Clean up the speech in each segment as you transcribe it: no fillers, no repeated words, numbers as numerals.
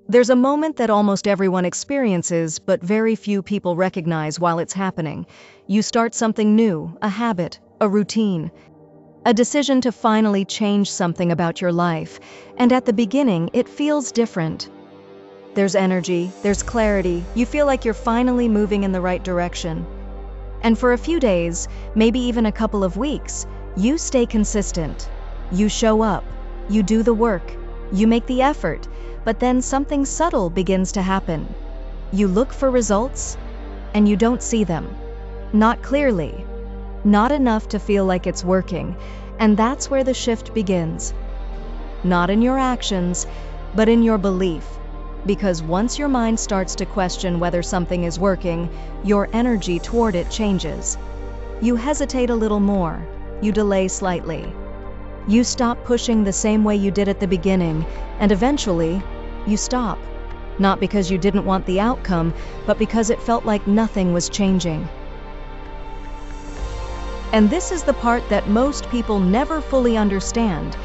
There's a moment that almost everyone experiences, but very few people recognize while it's happening. You start something new, a habit, a routine, a decision to finally change something about your life, and at the beginning, it feels different. There's energy, there's clarity, you feel like you're finally moving in the right direction. And for a few days, maybe even a couple of weeks, you stay consistent. You show up, you do the work, you make the effort, but then something subtle begins to happen. You look for results, and you don't see them. Not clearly. Not enough to feel like it's working, and that's where the shift begins. Not in your actions, but in your belief. Because once your mind starts to question whether something is working, your energy toward it changes. You hesitate a little more. You delay slightly. You stop pushing the same way you did at the beginning, and eventually, you stop. Not because you didn't want the outcome, but because it felt like nothing was changing. And this is the part that most people never fully understand,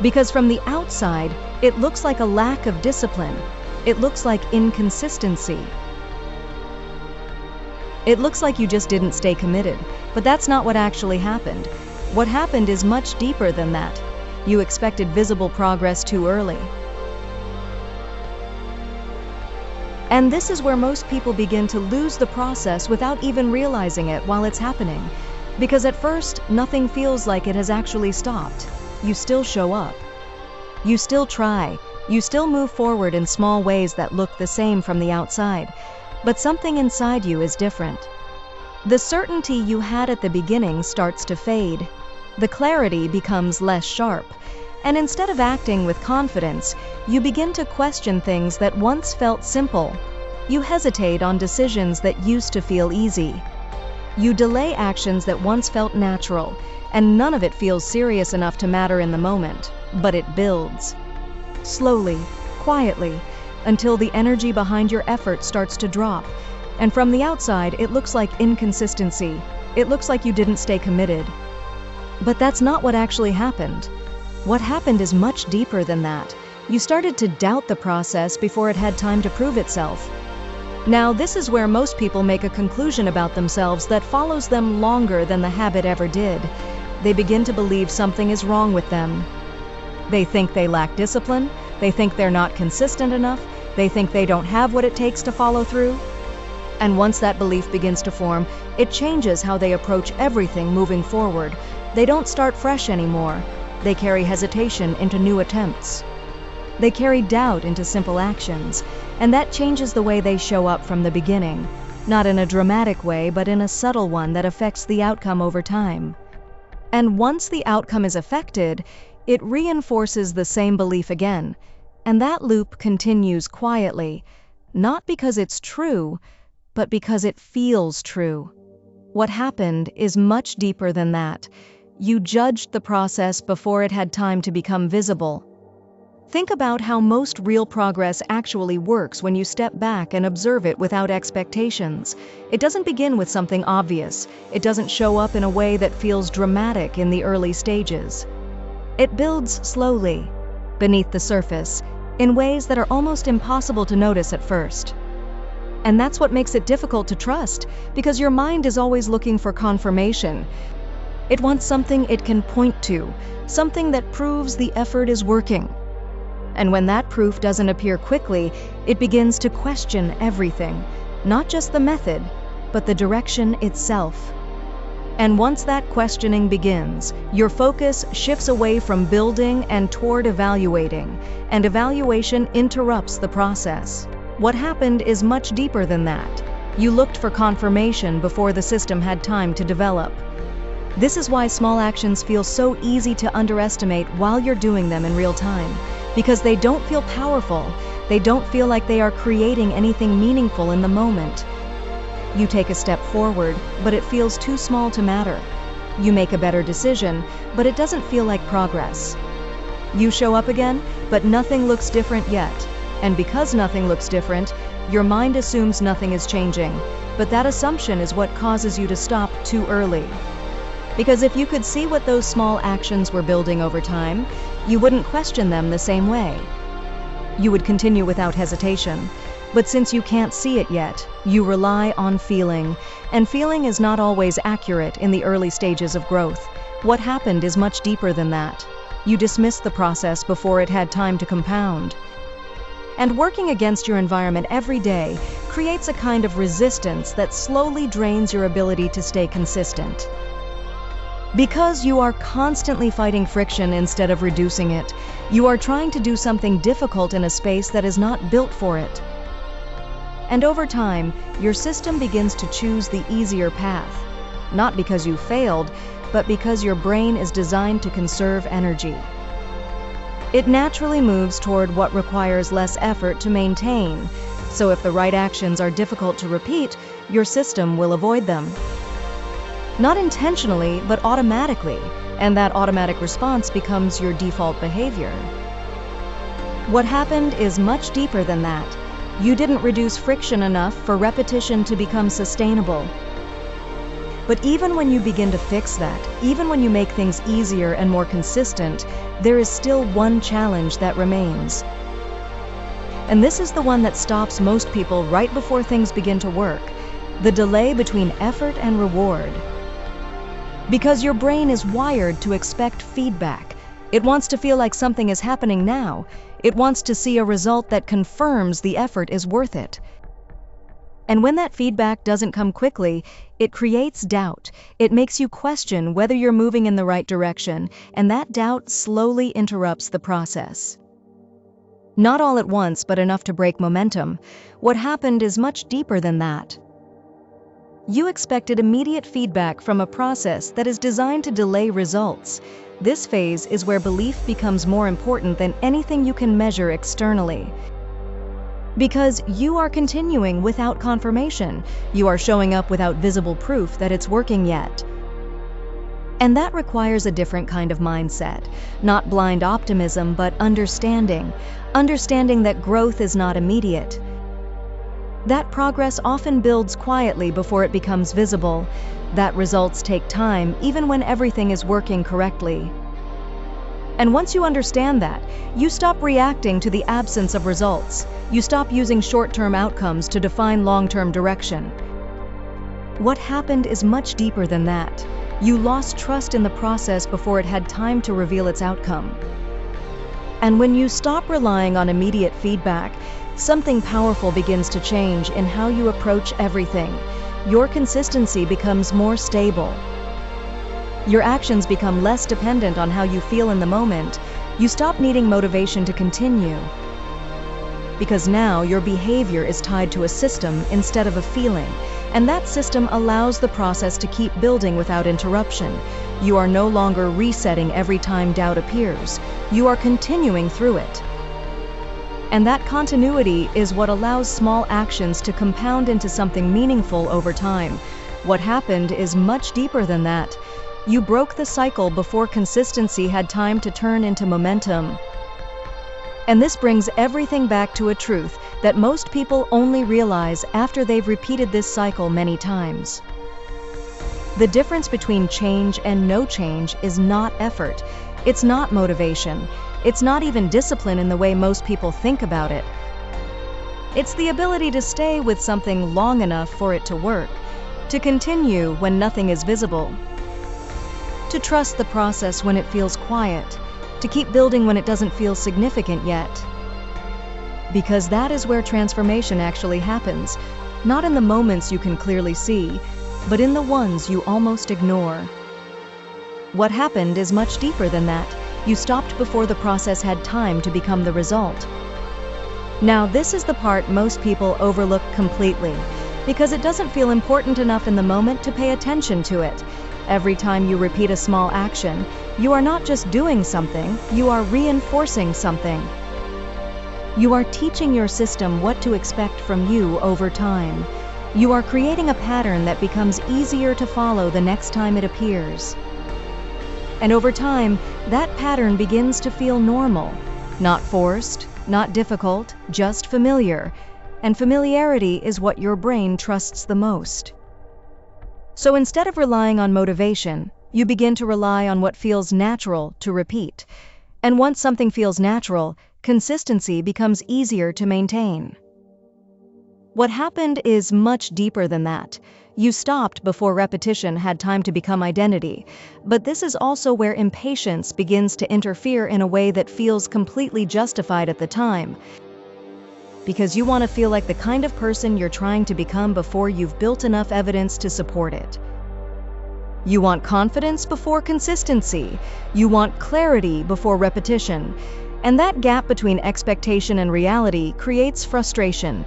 because from the outside, it looks like a lack of discipline. It looks like inconsistency. It looks like you just didn't stay committed, but that's not what actually happened. What happened is much deeper than that. You expected visible progress too early. And this is where most people begin to lose the process without even realizing it while it's happening. Because at first, nothing feels like it has actually stopped. You still show up. You still try. You still move forward in small ways that look the same from the outside. But something inside you is different. The certainty you had at the beginning starts to fade. The clarity becomes less sharp. And instead of acting with confidence, you begin to question things that once felt simple. You hesitate on decisions that used to feel easy. You delay actions that once felt natural, and none of it feels serious enough to matter in the moment, but it builds. Slowly, quietly, until the energy behind your effort starts to drop. And from the outside, it looks like inconsistency. It looks like you didn't stay committed. But that's not what actually happened. What happened is much deeper than that. You started to doubt the process before it had time to prove itself. Now, this is where most people make a conclusion about themselves that follows them longer than the habit ever did. They begin to believe something is wrong with them. They think they lack discipline. They think they're not consistent enough. They think they don't have what it takes to follow through. And once that belief begins to form, it changes how they approach everything moving forward. They don't start fresh anymore. They carry hesitation into new attempts. They carry doubt into simple actions, and that changes the way they show up from the beginning, not in a dramatic way, but in a subtle one that affects the outcome over time. And once the outcome is affected, it reinforces the same belief again, and that loop continues quietly, not because it's true, but because it feels true. What happened is much deeper than that. You judged the process before it had time to become visible. Think about how most real progress actually works when you step back and observe it without expectations. It doesn't begin with something obvious. It doesn't show up in a way that feels dramatic in the early stages. It builds slowly, beneath the surface, in ways that are almost impossible to notice at first. And that's what makes it difficult to trust, because your mind is always looking for confirmation. It wants something it can point to, something that proves the effort is working. And when that proof doesn't appear quickly, it begins to question everything, not just the method, but the direction itself. And once that questioning begins, your focus shifts away from building and toward evaluating, and evaluation interrupts the process. What happened is much deeper than that. You looked for confirmation before the system had time to develop. This is why small actions feel so easy to underestimate while you're doing them in real time, because they don't feel powerful. They don't feel like they are creating anything meaningful in the moment. You take a step forward, but it feels too small to matter. You make a better decision, but it doesn't feel like progress. You show up again, but nothing looks different yet. And because nothing looks different, your mind assumes nothing is changing. But that assumption is what causes you to stop too early. Because if you could see what those small actions were building over time, you wouldn't question them the same way. you would continue without hesitation. But since you can't see it yet, you rely on feeling, and feeling is not always accurate in the early stages of growth. What happened is much deeper than that. You dismissed the process before it had time to compound. And working against your environment every day creates a kind of resistance that slowly drains your ability to stay consistent. Because you are constantly fighting friction instead of reducing it, you are trying to do something difficult in a space that is not built for it. And over time, your system begins to choose the easier path, not because you failed, but because your brain is designed to conserve energy. It naturally moves toward what requires less effort to maintain, so if the right actions are difficult to repeat, your system will avoid them. Not intentionally, but automatically, and that automatic response becomes your default behavior. What happened is much deeper than that. You didn't reduce friction enough for repetition to become sustainable. But even when you begin to fix that, even when you make things easier and more consistent, there is still one challenge that remains. And this is the one that stops most people right before things begin to work: the delay between effort and reward. Because your brain is wired to expect feedback. It wants to feel like something is happening now. It wants to see a result that confirms the effort is worth it. And when that feedback doesn't come quickly, it creates doubt. It makes you question whether you're moving in the right direction, and that doubt slowly interrupts the process. Not all at once, but enough to break momentum. What happened is much deeper than that. You expected immediate feedback from a process that is designed to delay results. This phase is where belief becomes more important than anything you can measure externally. Because you are continuing without confirmation, you are showing up without visible proof that it's working yet. And that requires a different kind of mindset, not blind optimism, but understanding. Understanding that growth is not immediate. That progress often builds quietly before it becomes visible. That results take time, even when everything is working correctly. And once you understand that, you stop reacting to the absence of results. You stop using short-term outcomes to define long-term direction. What happened is much deeper than that. You lost trust in the process before it had time to reveal its outcome. And when you stop relying on immediate feedback, something powerful begins to change in how you approach everything. Your consistency becomes more stable. Your actions become less dependent on how you feel in the moment. You stop needing motivation to continue. Because now your behavior is tied to a system instead of a feeling, and that system allows the process to keep building without interruption. You are no longer resetting every time doubt appears. You are continuing through it. And that continuity is what allows small actions to compound into something meaningful over time. What happened is much deeper than that. You broke the cycle before consistency had time to turn into momentum. And this brings everything back to a truth that most people only realize after they've repeated this cycle many times. The difference between change and no change is not effort. It's not motivation. It's not even discipline in the way most people think about it. It's the ability to stay with something long enough for it to work, to continue when nothing is visible, to trust the process when it feels quiet, to keep building when it doesn't feel significant yet. Because that is where transformation actually happens, not in the moments you can clearly see, but in the ones you almost ignore. What happened is much deeper than that. You stopped before the process had time to become the result. Now, this is the part most people overlook completely, because it doesn't feel important enough in the moment to pay attention to it. Every time you repeat a small action, you are not just doing something, you are reinforcing something. You are teaching your system what to expect from you over time. You are creating a pattern that becomes easier to follow the next time it appears. And over time, that pattern begins to feel normal, not forced, not difficult, just familiar. And familiarity is what your brain trusts the most. So instead of relying on motivation, you begin to rely on what feels natural to repeat. And once something feels natural, consistency becomes easier to maintain. What happened is much deeper than that. You stopped before repetition had time to become identity, but this is also where impatience begins to interfere in a way that feels completely justified at the time, because you want to feel like the kind of person you're trying to become before you've built enough evidence to support it. You want confidence before consistency. You want clarity before repetition. And that gap between expectation and reality creates frustration.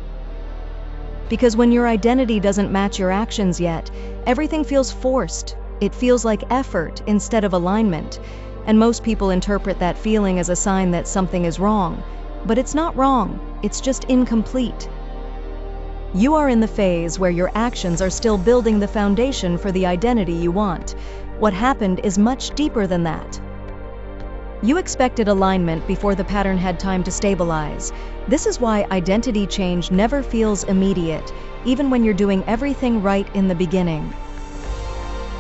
Because when your identity doesn't match your actions yet, everything feels forced. It feels like effort instead of alignment. And most people interpret that feeling as a sign that something is wrong. But it's not wrong, it's just incomplete. You are in the phase where your actions are still building the foundation for the identity you want. What happened is much deeper than that. You expected alignment before the pattern had time to stabilize. This is why identity change never feels immediate, even when you're doing everything right in the beginning.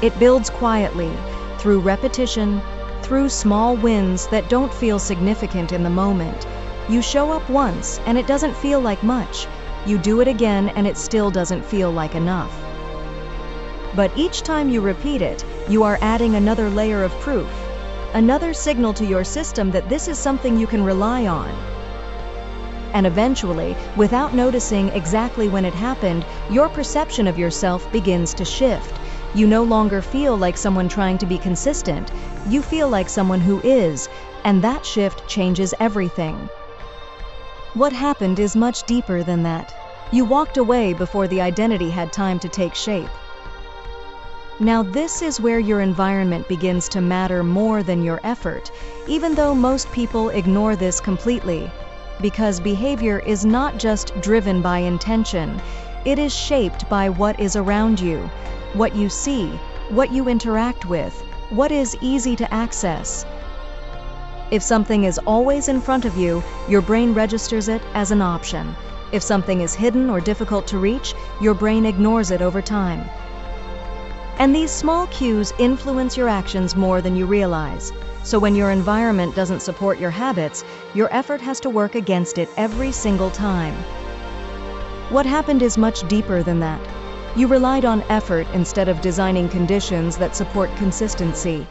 It builds quietly, through repetition, through small wins that don't feel significant in the moment. You show up once, and it doesn't feel like much. You do it again, and it still doesn't feel like enough. But each time you repeat it, you are adding another layer of proof. Another signal to your system that this is something you can rely on. And eventually, without noticing exactly when it happened, your perception of yourself begins to shift. You no longer feel like someone trying to be consistent. You feel like someone who is, and that shift changes everything. What happened is much deeper than that. You walked away before the identity had time to take shape. Now this is where your environment begins to matter more than your effort, even though most people ignore this completely. Because behavior is not just driven by intention, it is shaped by what is around you, what you see, what you interact with, what is easy to access. If something is always in front of you, your brain registers it as an option. If something is hidden or difficult to reach, your brain ignores it over time. And these small cues influence your actions more than you realize. So when your environment doesn't support your habits, your effort has to work against it every single time. What happened is much deeper than that. You relied on effort instead of designing conditions that support consistency.